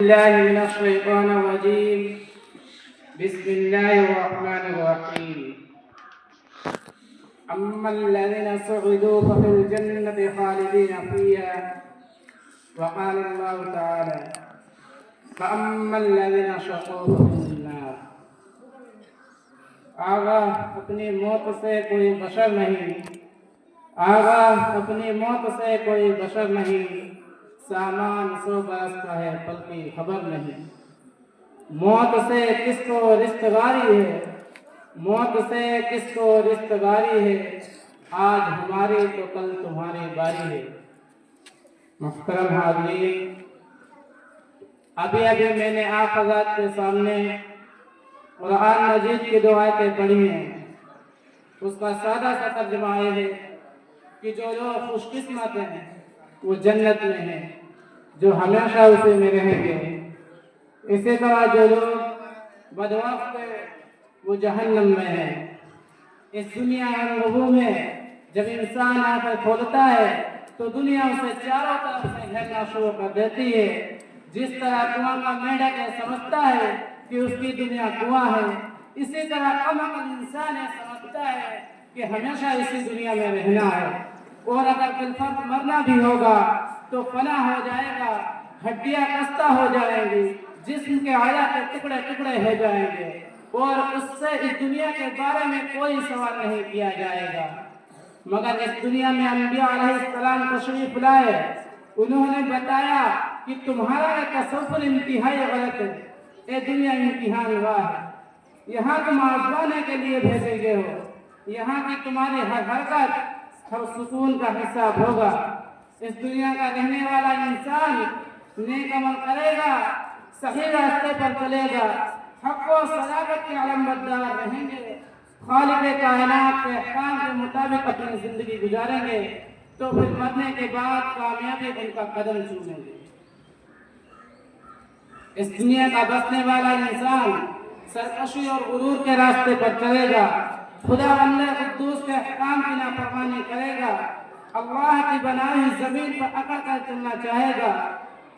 الله من الشيطان الرجيم. بسم الله الرحمن الرحيم. أما الذين سعدوا ففي الجنة خالدين فيها. وقال الله تعالى: فأما الذين شقوا ففي النار. آغاہ اپنی موت سے کوئی بشر نہیں، آغاہ اپنی موت سے کوئی بشر نہیں، سامان 100 برس کا ہے پل کی خبر نہیں۔ موت سے کس کو رشتگاری ہے، موت سے کس کو رشتگاری ہے، آج ہماری تو کل تمہاری باری ہے۔ محترم حاضرین، ابھی میں نے آپ حضرات کے سامنے قرآن مجید کی دو آیتیں پڑھی ہیں۔ اس کا سادہ سا ترجمہ یہ ہے کہ جو لوگ خوش قسمت ہیں وہ جنت میں ہیں، جو ہمیشہ اسی میں رہیں گے۔ اسی طرح جو لوگ بدبخت ہیں وہ جہنم میں ہیں۔ اس دنیا رنگوں میں جب انسان آنکھیں کھولتا ہے تو دنیا اسے چاروں طرف سے گھیرنا شروع کر دیتی ہے۔ جس طرح کنواں کا مینڈک سمجھتا ہے کہ اس کی دنیا کنواں ہے، اسی طرح کم عقل انسان سمجھتا ہے کہ ہمیشہ اسی دنیا میں رہنا ہے، اور اگر بالفرض مرنا بھی ہوگا تو فنا ہو جائے گا، ہڈیاں خستہ ہو جائیں گی، جسم کے اعضاء کے ٹکڑے ٹکڑے ہو جائیں گے، اور اس سے اس دنیا کے بارے میں کوئی سوال نہیں کیا جائے گا۔ مگر اس دنیا میں انبیاء علیہ السلام تشریف لائے، انہوں نے بتایا کہ تمہارا تصور انتہائی غلط ہے، اے دنیا امتحان ہوا ہے، یہاں تم آزمانے کے لیے بھیجے گئے ہو، یہاں کی تمہاری ہر حرکت ہر سکون کا حساب ہوگا۔ اس دنیا کا رہنے والا انسان نیک عمل کرے گا، صحیح راستے پر چلے گا، حق و صداقت کے علمبردار رہیں گے، خالق کائنات کے احکام کے مطابق اپنی زندگی گزاریں گے، تو پھر مرنے کے بعد کامیابی ان کا قدم چومیں گے۔ اس دنیا کا بسنے والا انسان سرکشی اور غرور کے راستے پر چلے گا، خدا بند قدوس کے احکام کی نافرمانی کرے گا، اللہ کی بنائی زمین پر اکڑ کر چلنا چاہے گا،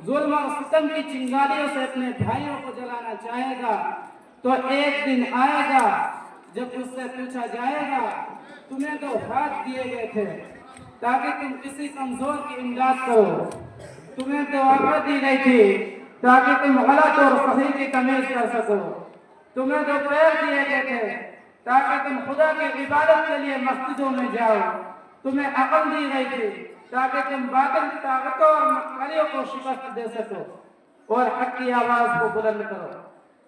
ظلم اور ستم کی چنگاریوں سے اپنے بھائیوں کو جلانا چاہے گا۔ تو ایک دن آئے گا جب اس سے پوچھا جائے گا، تمہیں تو ہاتھ دیے گئے تھے تاکہ تم کسی کمزور کی امداد کرو، تمہیں تو آنکھیں دی گئی تھی تاکہ تم غلط اور صحیح کی تمیز کر سکو، تمہیں تو پیر دیے گئے تھے تاکہ تم خدا کی عبادت کے لیے مسجدوں میں جاؤ، تمہیں عقل دی گئی تھی تاکہ تم باطل کی طاقتوں اور مکاریوں کو شکست دے سکو اور حق کی آواز کو بلند کرو۔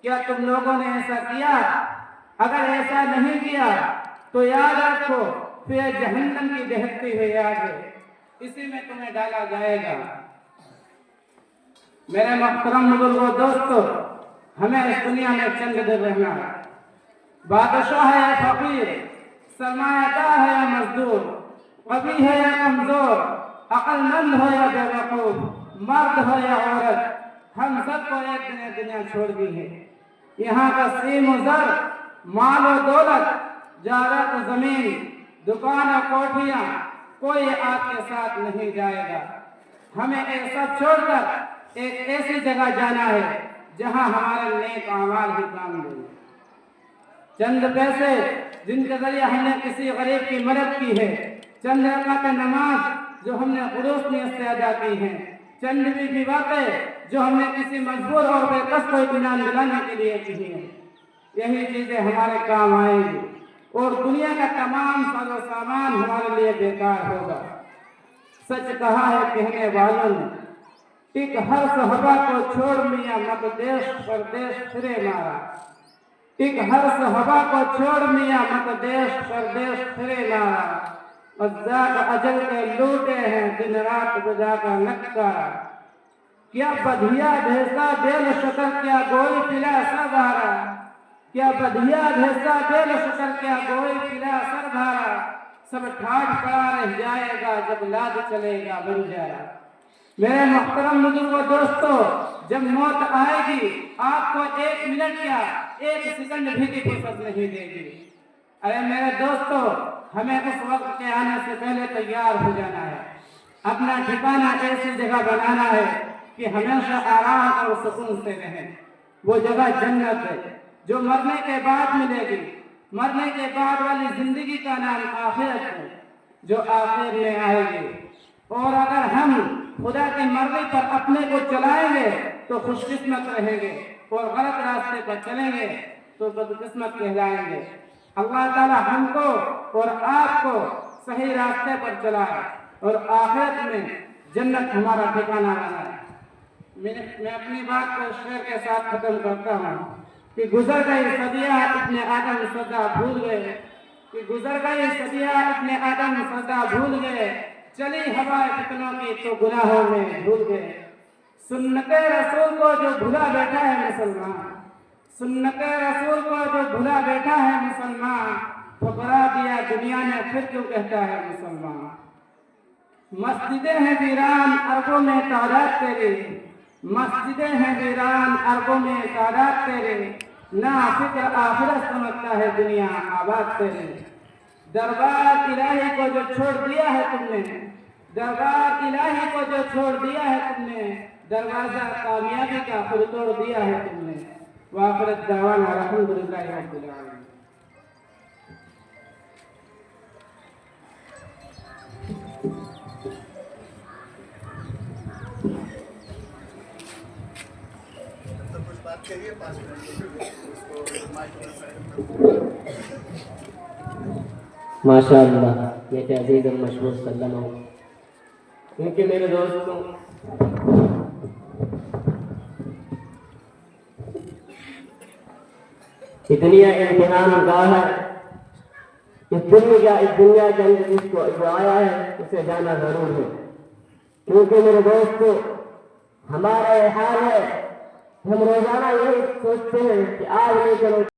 کیا تم لوگوں نے ایسا کیا؟ اگر ایسا نہیں کیا تو یاد رکھو پھر جہنم کی دہکتی ہوئی آگ ہے، اسی میں تمہیں ڈالا جائے گا۔ میرے محترم بزرگوں دوستو، ہمیں اس دنیا میں چند دن رہنا ہے۔ بادشاہ ہے یا فقیر، سرمایہ دار ہے یا مزدور، قوی ہے یا کمزور، عقل مند ہو یا بے وقوف، مرد ہو یا عورت، ہم سب کو ایک دن دنیا چھوڑ دی ہے۔ یہاں کا سیم و زر، مال و دولت، جائیداد و زمین، دکان و کوٹھیاں، کوئی آپ کے ساتھ نہیں جائے گا۔ ہمیں یہ سب چھوڑ کر ایک ایسی جگہ جانا ہے جہاں ہمارے نیک اعمال ہی کام دیں گے۔ چند پیسے جن کے ذریعے ہم نے کسی غریب کی مدد کی ہے، چند رکعت نماز جو ہم نے خلوص نیت سے ادا کی ہیں، چند میٹھی باتیں جو ہم نے کسی مجبور اور بے کس کو اطمینان دلانے کے لیے کی ہیں، یہی چیزیں ہمارے کام آئیں گی اور دنیا کا تمام ساز و سامان ہمارے لیے بیکار ہوگا۔ سچ کہا ہے کہنے والوں نے، ٹک ہر صحبہ کو چھوڑ میاں مت دیش پردیش پھرے مارا، ٹک ہر صحبہ کو چھوڑ میاں مت دیش پردیش پھرے مارا، مزاق اجل کے لوٹے ہیں دن رات بجا کر نکارا، کیا بدھیا بھیسا بیل شکر کیا گوئی پلا سر بھارا، کیا بدھیا بھیسا بیل شکر کیا گوئی پلا سر بھارا، سب ٹھاٹ پڑا رہ جائے گا جب لاد چلے گا بن جائے۔ میرے محترم بزرگوں دوستو، جب موت آئے گی آپ کو 1 منٹ کیا 1 سیکنڈ بھی کی فرصت نہیں دے گی۔ ارے میرے دوستو، ہمیں اس وقت کے آنے سے پہلے تیار ہو جانا ہے، اپنا ٹھکانہ ایسی جگہ بنانا ہے کہ ہمیشہ آرام اور سکون سے رہیں۔ وہ جگہ جنت ہے جو مرنے کے بعد ملے گی۔ مرنے کے بعد والی زندگی کا نام آخرت ہے جو آخر میں آئے گی۔ اور اگر ہم خدا کی مرضی پر اپنے کو چلائیں گے تو خوش قسمت رہیں گے، اور غلط راستے پر چلیں گے تو بدقسمت کہلائیں گے۔ اللہ تعالی ہم کو اور آپ کو صحیح راستے پر چلائے اور آخرت میں جنت ہمارا ٹھکانہ بنائے۔ میں اپنی بات کو شعر کے ساتھ ختم کرتا ہوں کہ گزر گئی صدیاں ابن آدم سدا بھول گئے، کہ گزر گئی صدیاں ابن آدم سدا بھول گئے، چلی ہوائے فتنوں کی تو گناہوں میں بھول گئے۔ سنت رسول کو جو بھلا بیٹھا ہے مسلمان، سنت رسول کو جو بھلا بیٹھا ہے مسلمان، ٹھکرا دیا دنیا نے پھر کیوں کہتا ہے مسلمان۔ مسجدیں ہیں ویران اربوں میں تعداد تیری، مسجدیں ہیں ویران اربوں میں تعداد تیری، نا فکر آخرت سمجھتا ہے دنیا آباد تیری۔ دربار الہی کو جو چھوڑ دیا ہے تم نے، دربار الہی کو جو چھوڑ دیا ہے تم نے، دروازہ کامیابی کا خود توڑ دیا ہے تم نے۔ وآخر دعوانا الحمدللہ رب العالمین۔ ماشاء اللہ، یہ عزیز اور مشہور سلم ہو کیونکہ میرے دوستوں یہ دنیا امتحان گاہ ہے۔ اس دنیا کے اندر جس کو جو آیا ہے اسے جانا ضرور ہے، کیونکہ میرے دوستوں ہمارا یہ حال ہے، ہم روزانہ یہی سوچتے ہیں کہ آج نہیں چلو